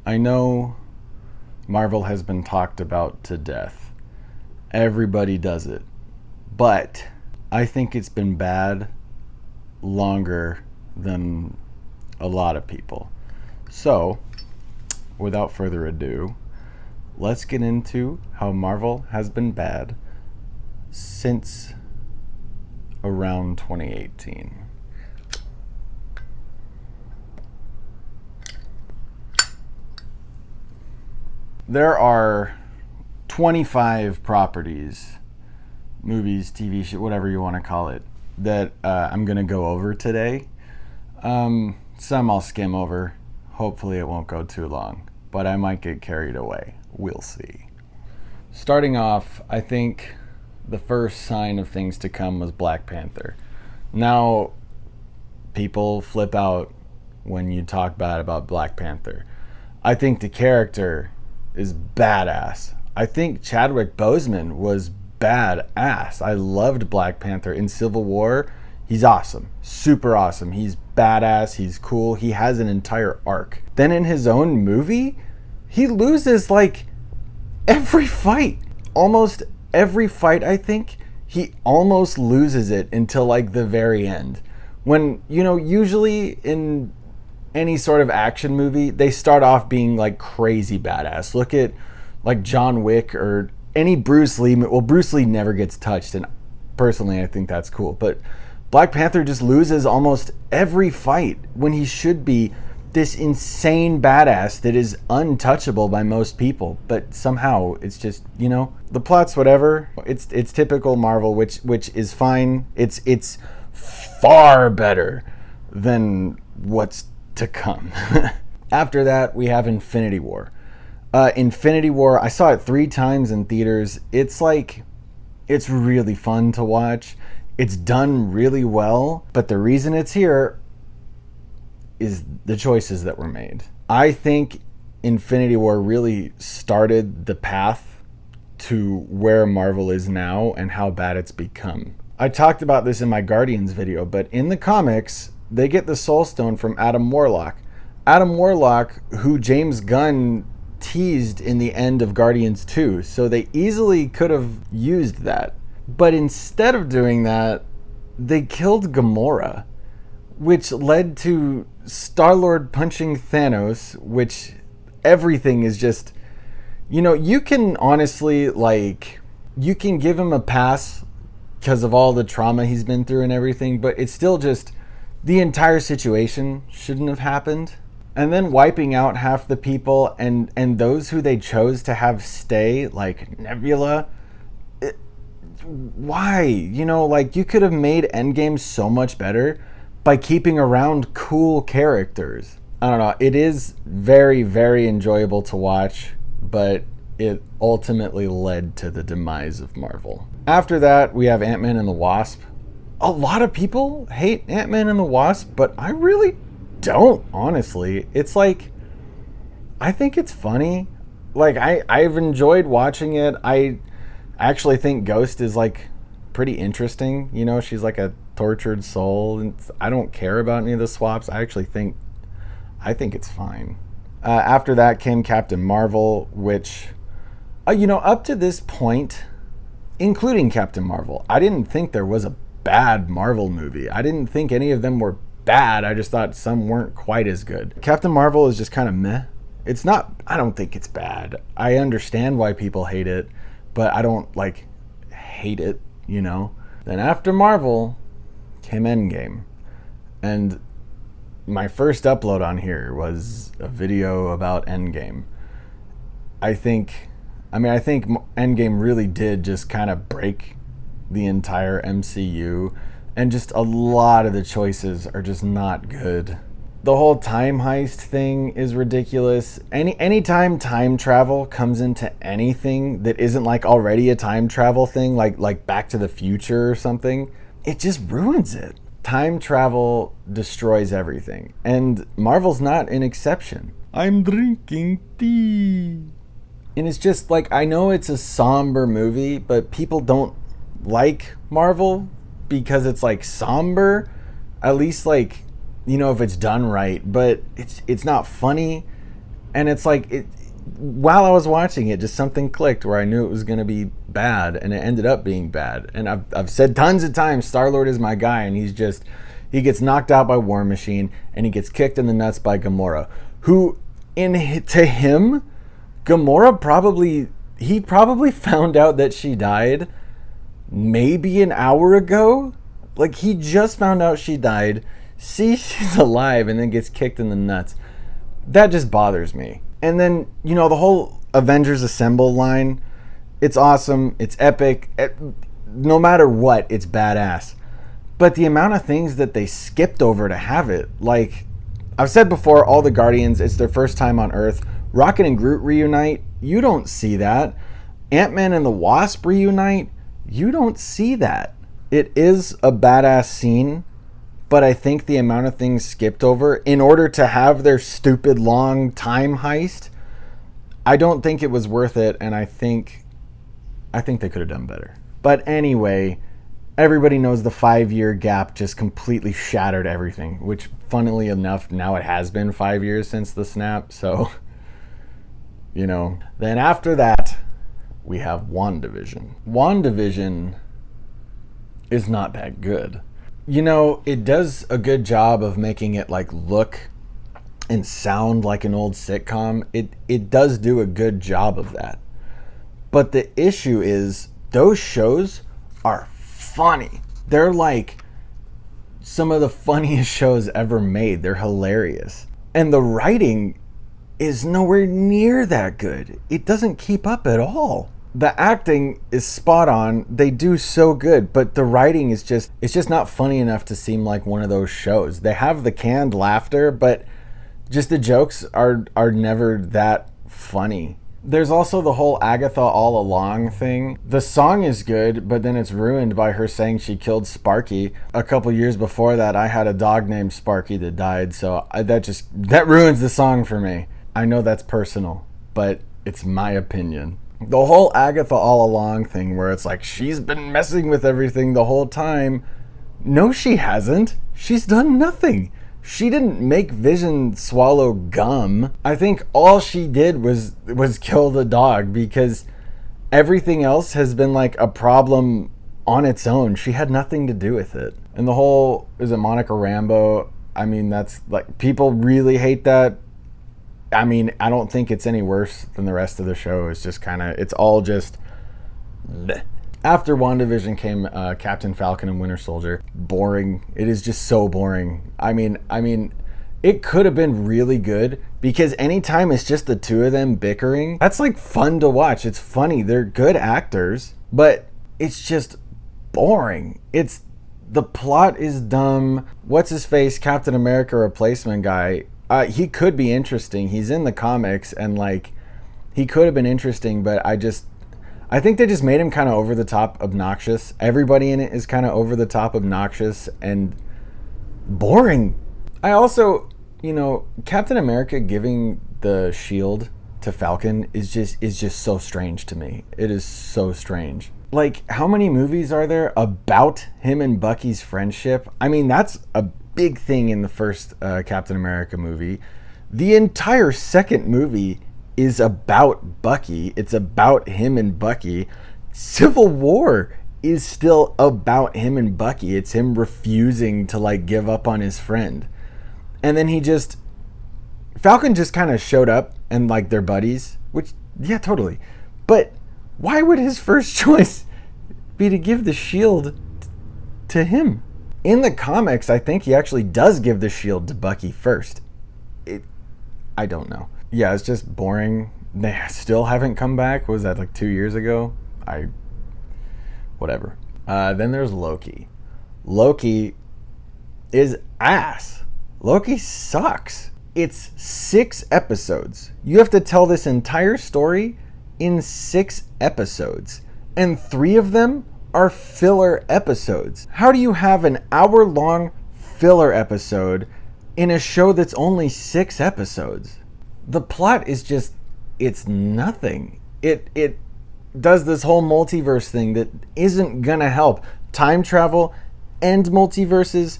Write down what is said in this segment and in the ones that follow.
I know Marvel has been talked about to death. Everybody does it. But I think it's been bad longer than a lot of people. So, without further ado, let's get into how Marvel has been bad since around 2018. There are 25 properties, movies, TV show, whatever you want to call it, that I'm going to go over today. Some I'll skim over. Hopefully it won't go too long, but I might get carried away. We'll see. Starting off, I think the first sign of things to come was Black Panther. Now, people flip out when you talk bad about Black Panther. I think the character is badass. I think Chadwick Boseman was badass. I loved Black Panther in Civil War. He's awesome. Super awesome. He's badass. He's cool. He has an entire arc. Then in his own movie, he loses like every fight. Almost every fight, I think. He almost loses it until like the very end. When, usually in any sort of action movie, they start off being like crazy badass. Look at like John Wick or any Bruce Lee. Well, Bruce Lee never gets touched, and personally I think that's cool. But Black Panther just loses almost every fight when he should be this insane badass that is untouchable by most people. But somehow it's just, the plot's whatever. It's typical Marvel, which is fine. It's far better than what's to come. After that, we have Infinity War. Infinity War, I saw it 3 times in theaters. It's really fun to watch. It's done really well, but the reason it's here is the choices that were made. I think Infinity War really started the path to where Marvel is now and how bad it's become. I talked about this in my Guardians video, but in the comics, they get the Soul Stone from Adam Warlock. Adam Warlock, who James Gunn teased in the end of Guardians 2, so they easily could have used that. But instead of doing that, they killed Gamora, which led to Star-Lord punching Thanos, which everything is just... you can honestly, you can give him a pass because of all the trauma he's been through and everything, but it's still just... the entire situation shouldn't have happened. And then wiping out half the people and those who they chose to have stay, like Nebula. Why? You could have made Endgame so much better by keeping around cool characters. I don't know. It is very, very enjoyable to watch, but it ultimately led to the demise of Marvel. After that, we have Ant-Man and the Wasp. A lot of people hate Ant-Man and the Wasp, but I really don't, honestly. It's I think it's funny. I've enjoyed watching it. I actually think Ghost is pretty interesting. She's like a tortured soul, and I don't care about any of the swaps. I think it's fine. After that came Captain Marvel, which, up to this point, including Captain Marvel, I didn't think there was a bad Marvel movie. I didn't think any of them were bad. I just thought some weren't quite as good. Captain Marvel is just kind of meh. It's not, I don't think it's bad. I understand why people hate it, but I don't hate it, Then after Marvel came Endgame. And my first upload on here was a video about Endgame. I think Endgame really did just kind of break the entire MCU, and just a lot of the choices are just not good. The whole time heist thing is ridiculous. Anytime time travel comes into anything that isn't already a time travel thing, like Back to the Future or something, it just ruins it. Time travel destroys everything, and Marvel's not an exception. I'm drinking tea. And it's just I know it's a somber movie, but people don't like Marvel because it's somber, at least if it's done right, but it's not funny. And it's like, while I was watching it, just something clicked where I knew it was going to be bad, and it ended up being bad. And I've said tons of times, Star-Lord is my guy, and he gets knocked out by War Machine, and he gets kicked in the nuts by Gamora, who, to him, Gamora probably found out that she died maybe an hour ago. Like, he just found out she died, sees she's alive, and then gets kicked in the nuts. That just bothers me. And then, the whole Avengers Assemble line, it's awesome, it's epic, no matter what, it's badass. But the amount of things that they skipped over to have it, like, I've said before, all the Guardians, it's their first time on Earth. Rocket and Groot reunite, you don't see that. Ant-Man and the Wasp reunite, you don't see that. It is a badass scene, but I think the amount of things skipped over in order to have their stupid long time heist, I don't think it was worth it, and I think they could have done better. But anyway, everybody knows the 5-year gap just completely shattered everything, which, funnily enough, now it has been 5 years since the snap, so, Then after that, we have WandaVision. WandaVision is not that good. It does a good job of making it look and sound like an old sitcom. It does do a good job of that. But the issue is those shows are funny. They're like some of the funniest shows ever made. They're hilarious. And the writing is nowhere near that good. It doesn't keep up at all. The acting is spot on. They do so good, but the writing is it's just not funny enough to seem like one of those shows. They have the canned laughter, but just the jokes are never that funny. There's also the whole Agatha All Along thing. The song is good, but then it's ruined by her saying she killed Sparky. A couple years before that, I had a dog named Sparky that died, so that ruins the song for me. I know that's personal, but it's my opinion. The whole Agatha All Along thing where it's like she's been messing with everything the whole time. No, she hasn't. She's done nothing. She didn't make Vision swallow gum. I think all she did was kill the dog, because everything else has been like a problem on its own. She had nothing to do with it. And the whole, is it Monica Rambeau? I mean, that's like, people really hate that. I mean, I don't think it's any worse than the rest of the show. It's just it's all just bleh. After WandaVision came Captain Falcon and Winter Soldier. Boring. It is just so boring. I mean, it could have been really good, because anytime it's just the two of them bickering, that's like fun to watch. It's funny. They're good actors, but it's just boring. The plot is dumb. What's his face? Captain America replacement guy. He could be interesting. He's in the comics, and he could have been interesting, but I think they just made him kind of over the top obnoxious. Everybody in it is kind of over the top obnoxious and boring. I also, Captain America giving the shield to Falcon is just so strange to me. It is so strange. Like, how many movies are there about him and Bucky's friendship? I mean, that's a big thing in the first Captain America movie. The entire second movie is about Bucky. It's about him and Bucky. Civil War is still about him and Bucky. It's him refusing to give up on his friend. And then Falcon just kind of showed up and they're buddies, which, yeah, totally. But why would his first choice be to give the shield to him? In the comics, I think he actually does give the shield to Bucky first. I don't know. Yeah, it's just boring. They still haven't come back. What was that, 2 years ago? Whatever. Then there's Loki. Loki is ass. Loki sucks. It's 6 episodes. You have to tell this entire story in 6 episodes. And 3 of them are filler episodes. How do you have an hour-long filler episode in a show that's only 6 episodes? The plot is just, it's nothing. It does this whole multiverse thing that isn't gonna help. Time travel and multiverses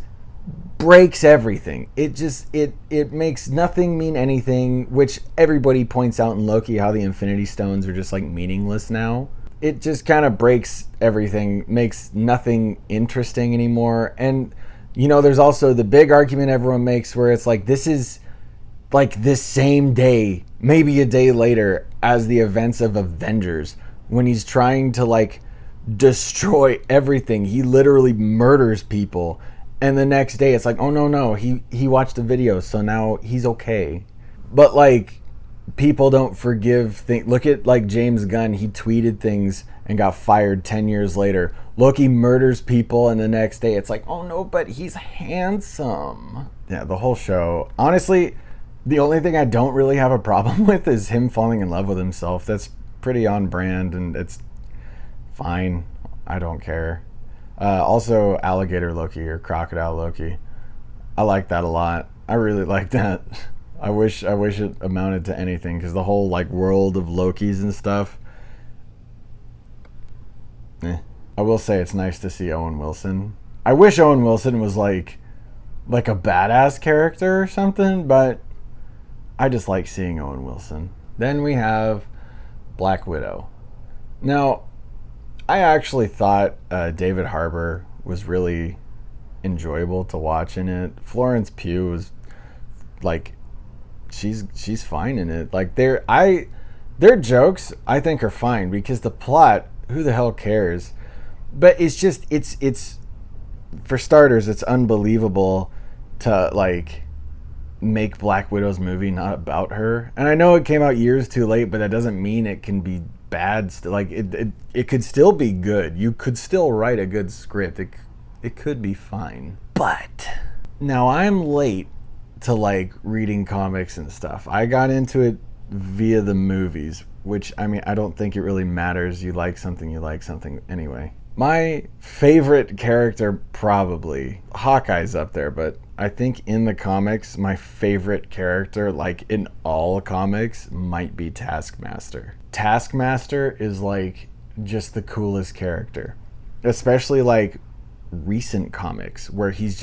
breaks everything. It makes nothing mean anything, which everybody points out in Loki, how the Infinity Stones are just like meaningless now. It just kind of breaks everything, makes nothing interesting anymore. And there's also the big argument everyone makes where it's like, this is like this same day, maybe a day later, as the events of Avengers, when he's trying to like destroy everything. He literally murders people, and the next day it's like, oh no, he watched a video, so now he's okay. But like, people don't forgive things. Look at like James Gunn. He tweeted things and got fired 10 years later. Loki murders people, and the next day it's like, oh no, but he's handsome. Yeah, the whole show, honestly, the only thing I don't really have a problem with is him falling in love with himself. That's pretty on brand, and it's fine. I don't care. Also, alligator Loki or crocodile Loki. I like that a lot. I really like that. I wish it amounted to anything, because the whole like world of Lokis and stuff. I will say it's nice to see Owen Wilson. I wish Owen Wilson was like a badass character or something, but I just like seeing Owen Wilson. Then we have Black Widow. Now, I actually thought David Harbour was really enjoyable to watch in it. Florence Pugh was like, she's fine in it. Like their jokes I think are fine, because the plot, who the hell cares? But it's just it's for starters, it's unbelievable to like make Black Widow's movie not about her. And I know it came out years too late, but that doesn't mean it can be bad. Like it could still be good. You could still write a good script. It could be fine. But now I'm late to like reading comics and stuff. I got into it via the movies, which, I mean, I don't think it really matters. You like something anyway. My favorite character, probably Hawkeye's up there, but I think in the comics, my favorite character, like in all comics, might be Taskmaster. Taskmaster is like just the coolest character, especially like recent comics, where he's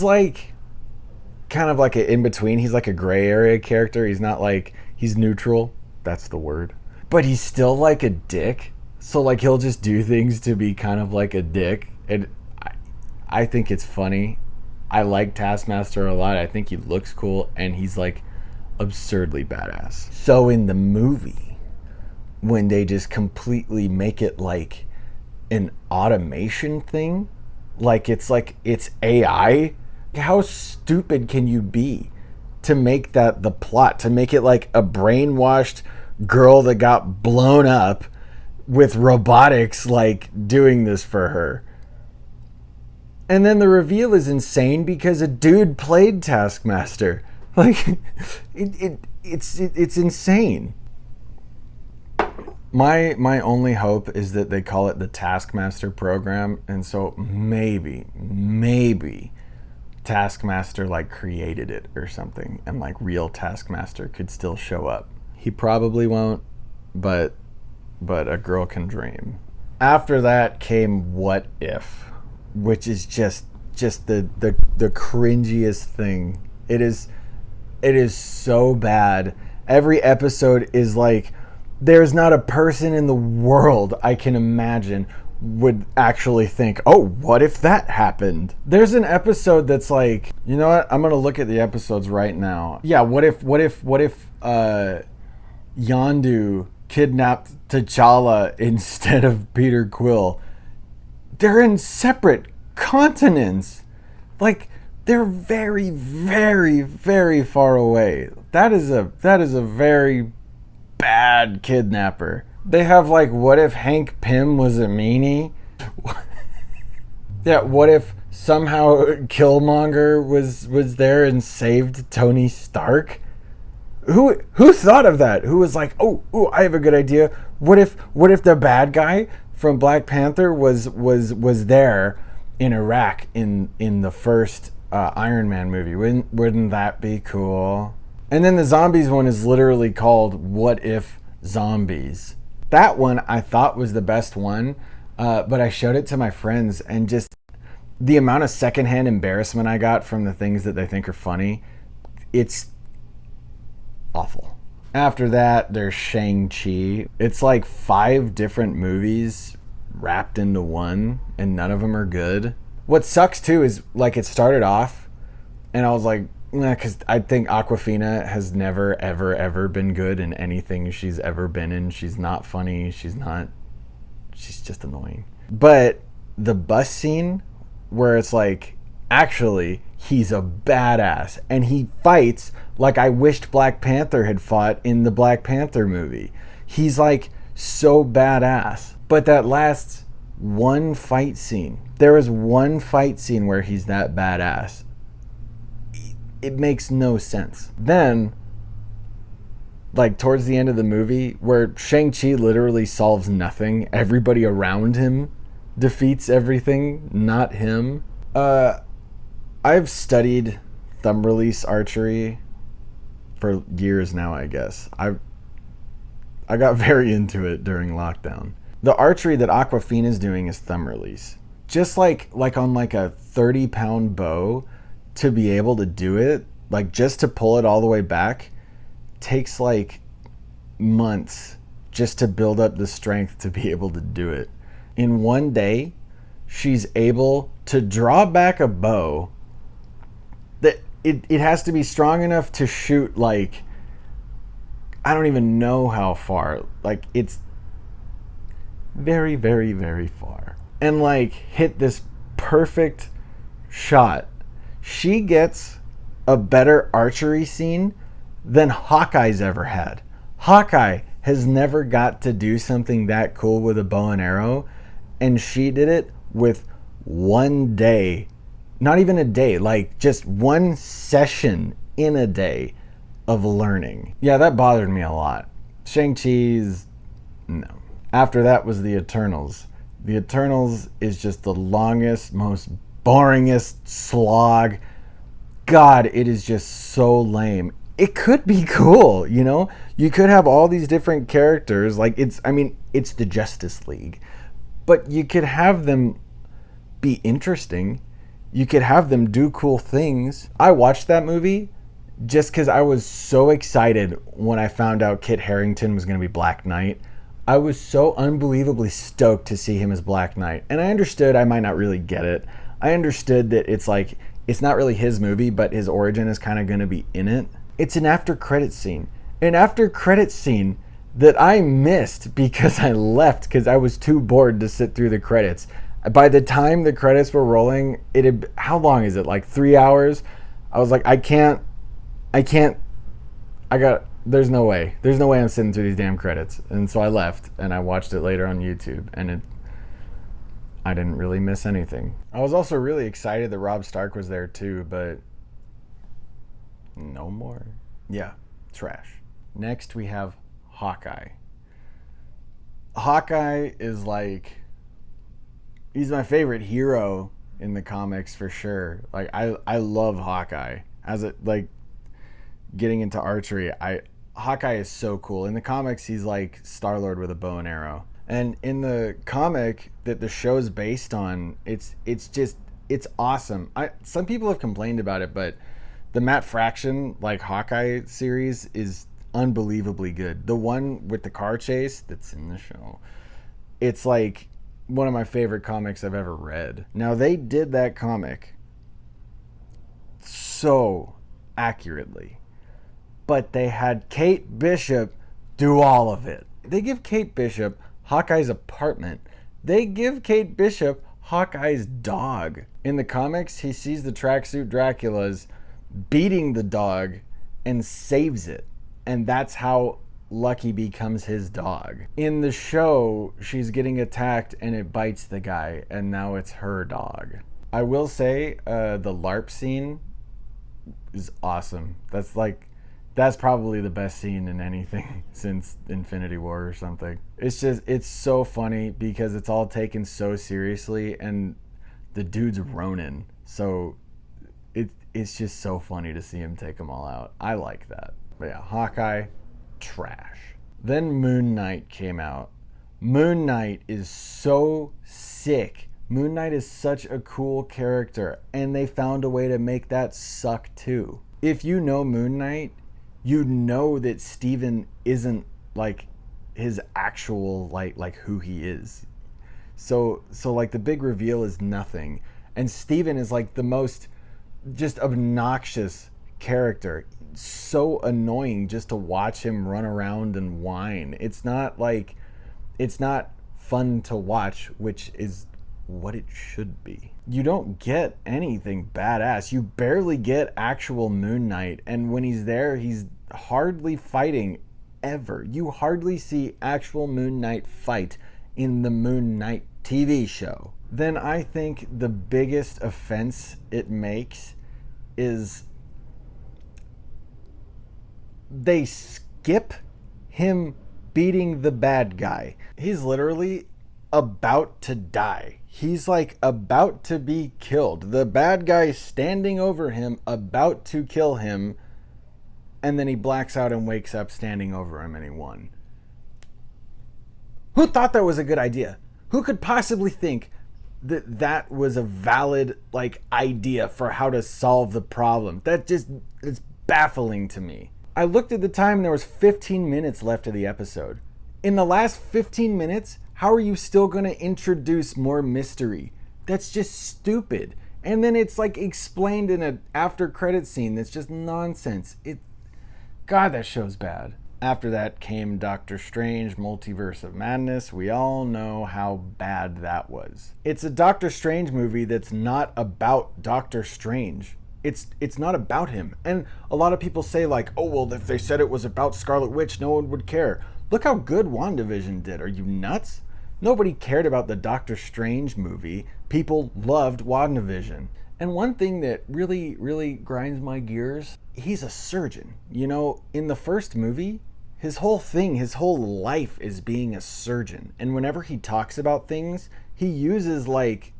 like kind of like an in-between. He's like a gray area character. He's not like, he's neutral. That's the word. But he's still like a dick. So like, he'll just do things to be kind of like a dick. And I think it's funny. I like Taskmaster a lot. I think he looks cool, and he's like absurdly badass. So in the movie, when they just completely make it like an automation thing, like it's AI, how stupid can you be to make that the plot, to make it like a brainwashed girl that got blown up with robotics like doing this for her? And then the reveal is insane because a dude played Taskmaster. Like, it's insane. My only hope is that they call it the Taskmaster program, and so maybe Taskmaster like created it or something, and like real Taskmaster could still show up. He probably won't, but a girl can dream. After that came What If, which is just the cringiest thing. It is so bad. Every episode is like, there's not a person in the world I can imagine would actually think, oh, what if that happened? There's an episode that's like, you know what? I'm gonna look at the episodes right now. Yeah, what if Yondu kidnapped T'Challa instead of Peter Quill? They're in separate continents. Like, they're very, very, very far away. That is a very bad kidnapper. They have like, what if Hank Pym was a meanie? Yeah, what if somehow Killmonger was there and saved Tony Stark? Who thought of that? Who was like, oh, I have a good idea. What if the bad guy from Black Panther was there in Iraq in the first Iron Man movie? Wouldn't that be cool? And then the zombies one is literally called What If Zombies. That one I thought was the best one, but I showed it to my friends, and just the amount of secondhand embarrassment I got from the things that they think are funny, it's awful. After that, there's ShangChi. It's like 5 different movies wrapped into one, and none of them are good. What sucks too is like it started off, and I was like, nah, because I think Awkwafina has never, ever, ever been good in anything she's ever been in. She's not funny. She's just annoying. But the bus scene where it's like, actually, he's a badass and he fights like I wished Black Panther had fought in the Black Panther movie. He's like so badass. But that last one fight scene, there was one fight scene where he's that badass. It makes no sense. Then, like towards the end of the movie, where Shang-Chi literally solves nothing, everybody around him defeats everything, not him. I've studied thumb release archery for years now, I guess. I got very into it during lockdown. The archery that Awkwafina is doing is thumb release. Just like on like a 30-pound bow, to be able to do it, like just to pull it all the way back, takes like months just to build up the strength to be able to do it. In one day, she's able to draw back a bow that it has to be strong enough to shoot like, I don't even know how far. Like it's very, very, very far. And like hit this perfect shot. She gets a better archery scene than Hawkeye's ever had. Hawkeye has never got to do something that cool with a bow and arrow, and she did it with one day, not even a day, like just one session in a day of learning. Yeah, that bothered me a lot. Shang-Chi's, no. After that was the Eternals. The Eternals is just the longest, most boringest slog. God, it is just so lame. It could be cool, you know? You could have all these different characters. Like, it's the Justice League. But you could have them be interesting. You could have them do cool things. I watched that movie just because I was so excited when I found out Kit Harington was going to be Black Knight. I was so unbelievably stoked to see him as Black Knight. And I understood I might not really get it. I understood that it's like, it's not really his movie, but his origin is kind of going to be in it. It's an after credit scene. An after credit scene that I missed because I left because I was too bored to sit through the credits. By the time the credits were rolling, how long is it? Like 3 hours? I was like, there's no way. There's no way I'm sitting through these damn credits. And so I left and I watched it later on YouTube, and I didn't really miss anything. I was also really excited that Robb Stark was there too, but no more. Yeah, trash. Next we have Hawkeye. Hawkeye is like, he's my favorite hero in the comics for sure. Like I love Hawkeye. As it like getting into archery, Hawkeye is so cool. In the comics, he's like Star-Lord with a bow and arrow. And in the comic that the show's based on, it's awesome. Some people have complained about it, but the Matt Fraction like Hawkeye series is unbelievably good. The one with the car chase that's in the show, it's like one of my favorite comics I've ever read. Now they did that comic so accurately, but they had Kate Bishop do all of it. They give Kate Bishop Hawkeye's apartment. They give Kate Bishop Hawkeye's dog. In the comics, he sees the tracksuit Dracula's beating the dog and saves it. And that's how Lucky becomes his dog. In the show, she's getting attacked and it bites the guy, and now it's her dog. I will say the LARP scene is awesome. That's probably the best scene in anything since Infinity War or something. It's so funny because it's all taken so seriously, and the dude's Ronin. So it's just so funny to see him take them all out. I like that. But yeah, Hawkeye, trash. Then Moon Knight came out. Moon Knight is so sick Moon Knight is such a cool character, and they found a way to make that suck too. If you know Moon Knight, you know that Steven isn't like his actual like who he is. So like the big reveal is nothing, and Steven is like the most just obnoxious character. So annoying just to watch him run around and whine. It's not fun to watch, which is what it should be. You don't get anything badass. You barely get actual Moon Knight, and when he's there, he's hardly fighting ever. You hardly see actual Moon Knight fight in the Moon Knight TV show. Then I think the biggest offense it makes is they skip him beating the bad guy. He's literally about to die. He's like about to be killed. The bad guy standing over him, about to kill him, and then he blacks out and wakes up standing over him and he won. Who thought that was a good idea? Who could possibly think that that was a valid like idea for how to solve the problem? It's baffling to me. I looked at the time and there was 15 minutes left of the episode. In the last 15 minutes, how are you still going to introduce more mystery? That's just stupid. And then it's like explained in an after credit scene that's just nonsense. God, that show's bad. After that came Doctor Strange, Multiverse of Madness. We all know how bad that was. It's a Doctor Strange movie that's not about Doctor Strange. It's not about him. And a lot of people say like, oh, well, if they said it was about Scarlet Witch, no one would care. Look how good WandaVision did. Are you nuts? Nobody cared about the Doctor Strange movie. People loved WandaVision. And one thing that really, really grinds my gears, he's a surgeon. You know, in the first movie, his whole life is being a surgeon. And whenever he talks about things, he uses like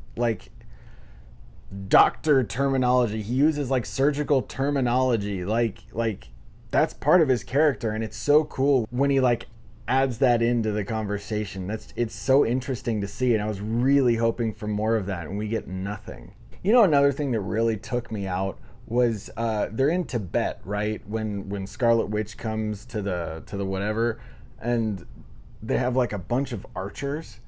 doctor terminology. He uses like surgical terminology. Like that's part of his character, and it's so cool when he like adds that into the conversation. It's so interesting to see, and I was really hoping for more of that, and we get nothing. You know, another thing that really took me out was they're in Tibet, right? When Scarlet Witch comes to the whatever, and they have like a bunch of archers.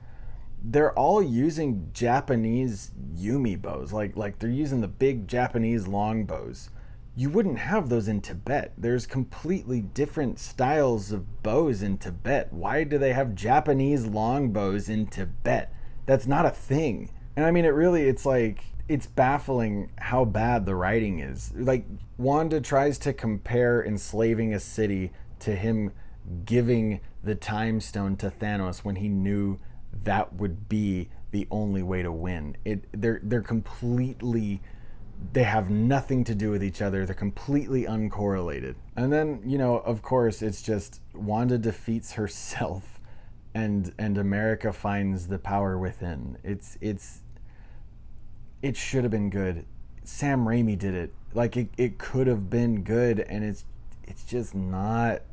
They're all using Japanese Yumi bows, like they're using the big Japanese long bows. You wouldn't have those in Tibet. There's completely different styles of bows in Tibet. Why do they have Japanese long bows in Tibet? That's not a thing. And I mean, it's baffling how bad the writing is. Like, Wanda tries to compare enslaving a city to him giving the time stone to Thanos when he knew that would be the only way to win. They're completely, they have nothing to do with each other. They're completely uncorrelated. And then, you know, of course, it's just Wanda defeats herself and America finds the power within. It should have been good. Sam Raimi did it. Like, it could have been good, and it's just not.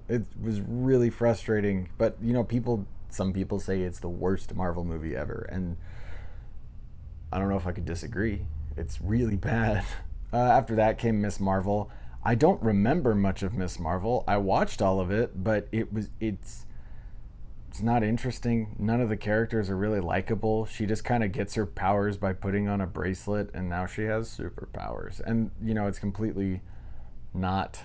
It was really frustrating. But, you know, some people say it's the worst Marvel movie ever, and I don't know if I could disagree. It's really bad. After that came Miss Marvel. I don't remember much of Miss Marvel. I watched all of it, but it's not interesting. None of the characters are really likable. She just kind of gets her powers by putting on a bracelet, and now she has superpowers. And, you know, it's completely not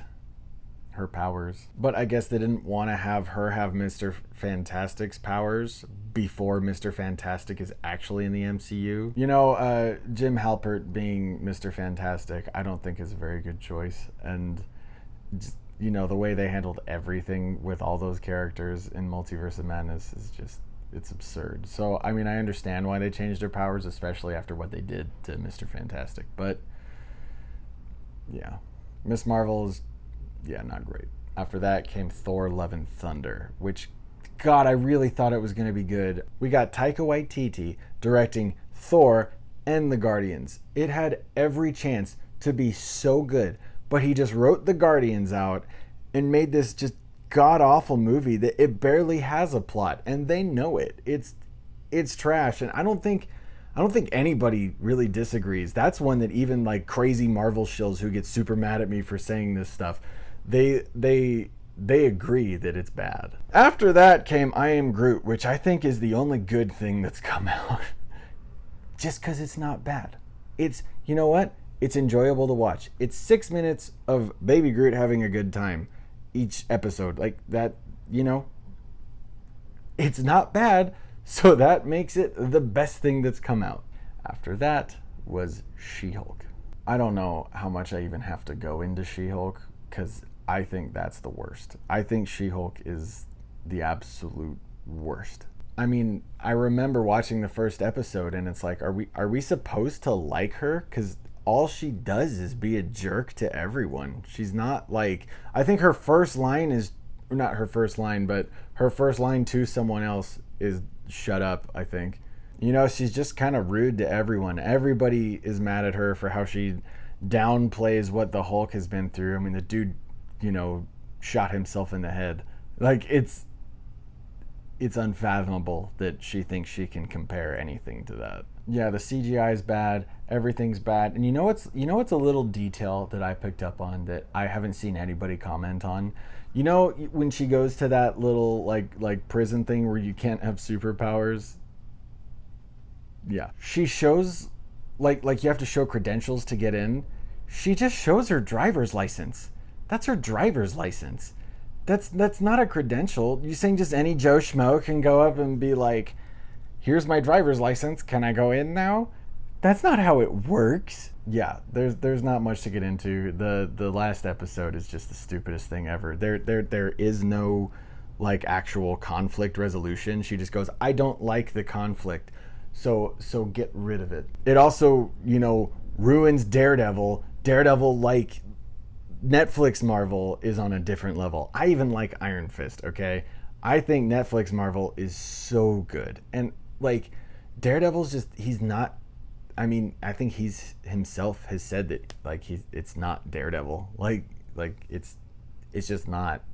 her powers. But I guess they didn't want to have her have Mr. Fantastic's powers before Mr. Fantastic is actually in the MCU. You know, Jim Halpert being Mr. Fantastic, I don't think is a very good choice. And just, you know, the way they handled everything with all those characters in Multiverse of Madness is just, it's absurd. So, I mean, I understand why they changed their powers, especially after what they did to Mr. Fantastic. But, yeah. Miss Marvel is, yeah, not great. After that came Thor Love and Thunder, which, God, I really thought it was going to be good. We got Taika Waititi directing Thor and the Guardians. It had every chance to be so good. But he just wrote the Guardians out and made this just god-awful movie that it barely has a plot, and they know it. It's trash, and I don't think I don't think anybody really disagrees. That's one that even like crazy Marvel shills who get super mad at me for saying this stuff, they agree that it's bad. After that came I Am Groot, which I think is the only good thing that's come out. Just because it's not bad. It's, you know what? It's enjoyable to watch. It's 6 minutes of Baby Groot having a good time each episode. Like that, you know? It's not bad, so that makes it the best thing that's come out. After that was SheHulk. I don't know how much I even have to go into SheHulk, because I think that's the worst. I think SheHulk is the absolute worst. I mean, I remember watching the first episode and it's like, are we supposed to like her? Because all she does is be a jerk to everyone. She's not like, I think her first line is, not her first line, but her first line to someone else is shut up, I think. You know, she's just kind of rude to everyone. Everybody is mad at her for how she downplays what the Hulk has been through. I mean, the dude, you know, shot himself in the head. Like, it's unfathomable that she thinks she can compare anything to that. Yeah, the CGI is bad. Everything's bad. And you know what's a little detail that I picked up on that I haven't seen anybody comment on? You know, when she goes to that little like prison thing where you can't have superpowers? Yeah. She shows like you have to show credentials to get in. She just shows her driver's license. That's her driver's license. That's not a credential. You saying just any Joe Schmo can go up and be like, here's my driver's license, can I go in now? That's not how it works. Yeah, there's not much to get into. The last episode is just the stupidest thing ever. There is no like actual conflict resolution. She just goes, I don't like the conflict, so get rid of it. It also, you know, ruins Daredevil. Daredevil, like Netflix Marvel, is on a different level. I even like Iron Fist, okay? I think Netflix Marvel is so good. And like Daredevil's just, he's not, I mean, I think he's himself has said that like it's not Daredevil. Like it's just not.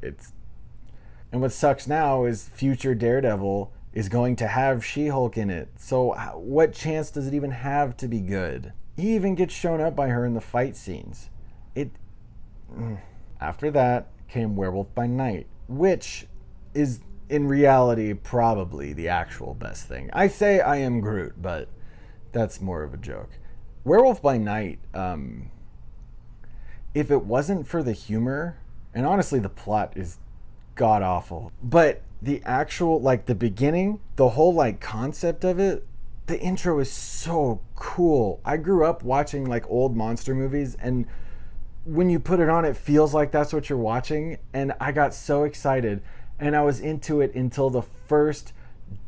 And what sucks now is future Daredevil is going to have She-Hulk in it. So what chance does it even have to be good? He even gets shown up by her in the fight scenes. After that came Werewolf by Night, which is in reality probably the actual best thing. I say I Am Groot, but that's more of a joke. Werewolf by Night, if it wasn't for the humor, and honestly the plot is god awful, but the actual, like the beginning, the whole like concept of it, the intro is so cool. I grew up watching like old monster movies, and when you put it on, it feels like that's what you're watching. And I got so excited, and I was into it until the first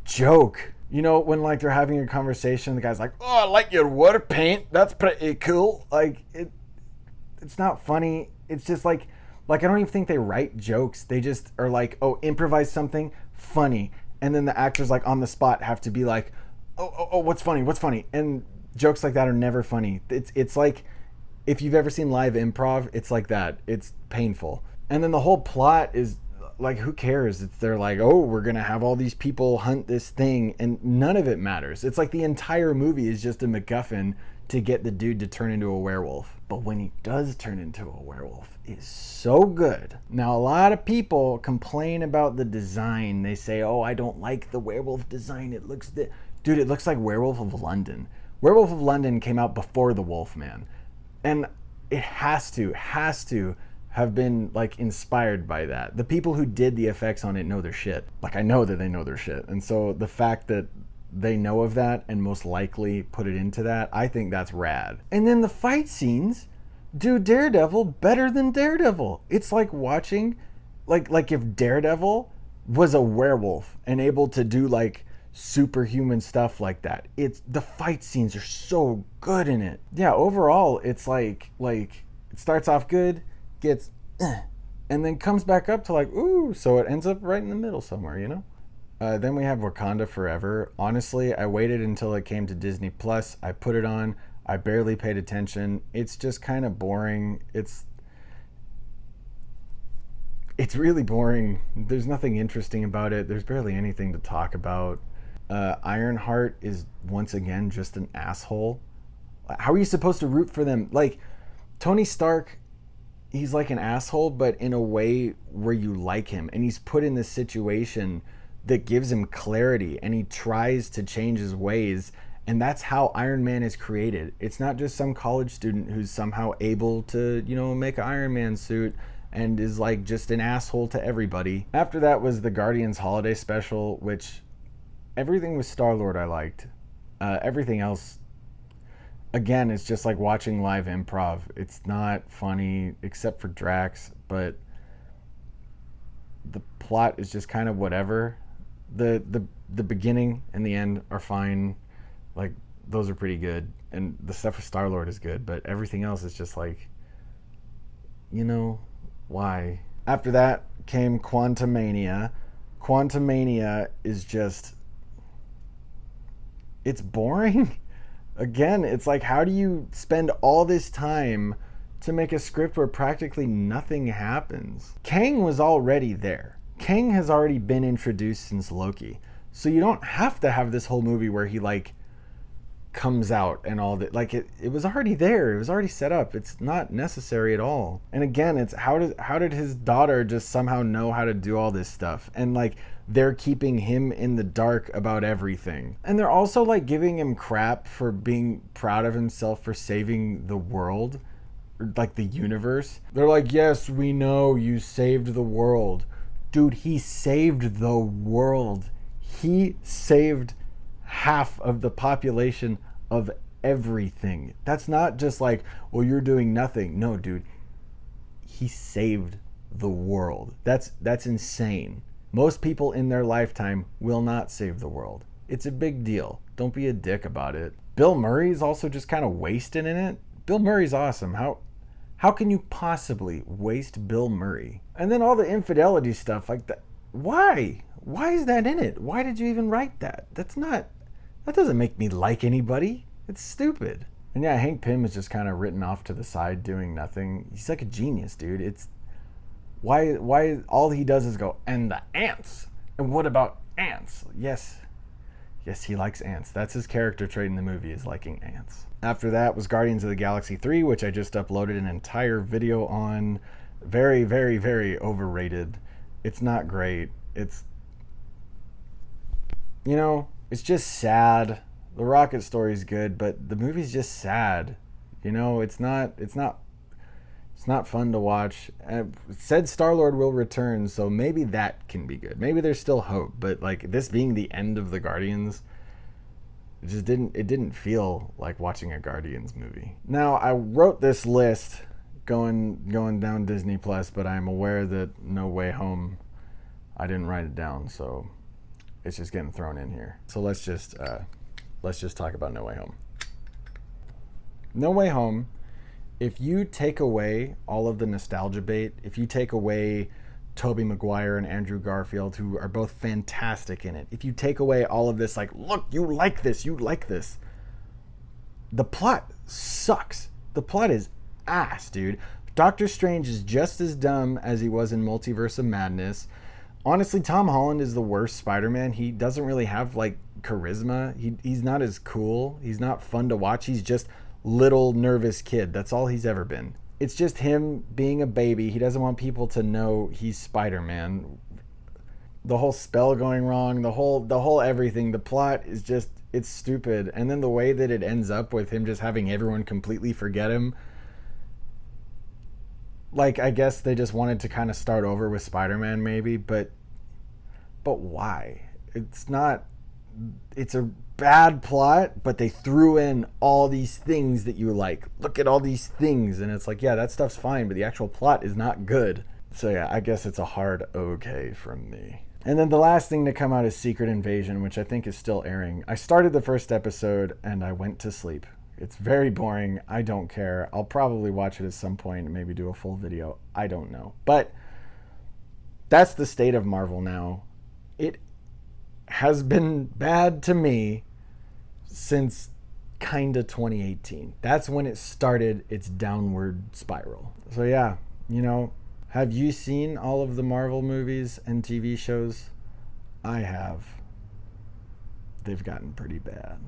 joke. You know, when like they're having a conversation, the guy's like, oh, I like your war paint, that's pretty cool. Like it's not funny. It's just like I don't even think they write jokes. They just are like, oh, improvise something funny, and then the actors like on the spot have to be like, oh, what's funny? And jokes like that are never funny. It's like, if you've ever seen live improv, it's like that. It's painful. And then the whole plot is like, who cares? They're like, oh, we're going to have all these people hunt this thing, and none of it matters. It's like the entire movie is just a MacGuffin to get the dude to turn into a werewolf. But when he does turn into a werewolf, it's so good. Now, a lot of people complain about the design. They say, oh, I don't like the werewolf design. It looks like Werewolf of London. Werewolf of London came out before The Wolfman. And it has to have been like inspired by that. The people who did the effects on it know their shit. Like, I know that they know their shit. And so the fact that they know of that and most likely put it into that, I think that's rad. And then the fight scenes do Daredevil better than Daredevil. It's like watching, like if Daredevil was a werewolf and able to do like superhuman stuff like that. It's the fight scenes are so good in it. Yeah, overall it's like it starts off good, gets and then comes back up to like ooh, so it ends up right in the middle somewhere, you know. Then we have Wakanda Forever. Honestly, I waited until it came to Disney Plus. I put it on. I barely paid attention. It's just kind of boring. It's really boring. There's nothing interesting about it. There's barely anything to talk about. Ironheart is once again just an asshole. How are you supposed to root for them? Like, Tony Stark, he's like an asshole, but in a way where you like him. And he's put in this situation that gives him clarity, and he tries to change his ways. And that's how Iron Man is created. It's not just some college student who's somehow able to, make an Iron Man suit and is like just an asshole to everybody. After that was the Guardians Holiday Special, which everything with Star-Lord I liked. Everything else, again, it's just like watching live improv. It's not funny except for Drax, but the plot is just kind of whatever. The beginning and the end are fine. Like, those are pretty good, and the stuff with Star-Lord is good, but everything else is just like, why? After that came Quantumania. Quantumania is just, it's boring. Again, it's like, how do you spend all this time to make a script where practically nothing happens? Kang was already there. Kang has already been introduced since Loki. So you don't have to have this whole movie where he like comes out and all that. Like, it was already there. It was already set up. It's not necessary at all. And again, it's how did his daughter just somehow know how to do all this stuff? And like, they're keeping him in the dark about everything. And they're also like giving him crap for being proud of himself for saving the world, or like the universe. They're like, yes, we know you saved the world. Dude, he saved the world. He saved half of the population of everything. That's not just like, well, you're doing nothing. No, dude, he saved the world. That's insane. Most people in their lifetime will not save the world. It's a big deal. Don't be a dick about it. Bill Murray's also just kind of wasted in it. Bill Murray's awesome. How can you possibly waste Bill Murray? And then all the infidelity stuff like that. Why? Why is that in it? Why did you even write that? That doesn't make me like anybody. It's stupid. And yeah, Hank Pym is just kind of written off to the side doing nothing. He's like a genius, dude. It's why all he does is go, and the ants. And what about ants? Yes, he likes ants. That's his character trait in the movie, is liking ants. After that was Guardians of the Galaxy 3, which I just uploaded an entire video on. Very, very, very overrated. It's not great. It's just sad. The rocket story's good, but the movie's just sad. It's not fun to watch. It said Star-Lord will return, so maybe that can be good. Maybe there's still hope, but like, this being the end of the Guardians, it didn't feel like watching a Guardians movie. Now, I wrote this list going down Disney Plus, but I'm aware that No Way Home, I didn't write it down, so it's just getting thrown in here. So let's just talk about No Way Home. No Way Home, if you take away all of the nostalgia bait, if you take away Tobey Maguire and Andrew Garfield, who are both fantastic in it, if you take away all of this, like, look, you like this, the plot sucks. The plot is ass, dude. Doctor Strange is just as dumb as he was in Multiverse of Madness. Honestly, Tom Holland is the worst Spider-Man. He doesn't really have like charisma. He's not as cool. He's not fun to watch. He's just little nervous kid. That's all he's ever been. It's just him being a baby. He doesn't want people to know he's Spider-Man. The whole spell going wrong, the whole everything, the plot is just, it's stupid. And then the way that it ends up with him just having everyone completely forget him. Like, I guess they just wanted to kind of start over with Spider-Man maybe, but why? It's a bad plot, but they threw in all these things that you like. Look at all these things, and it's like, yeah, that stuff's fine, but the actual plot is not good. So yeah, I guess it's a hard okay from me. And then the last thing to come out is Secret Invasion, which I think is still airing. I started the first episode and I went to sleep. It's very boring. I don't care. I'll probably watch it at some point and maybe do a full video. I don't know. But that's the state of Marvel now. It has been bad to me since kinda 2018. That's when it started its downward spiral. So yeah, have you seen all of the Marvel movies and TV shows? I have. they've gotten pretty bad.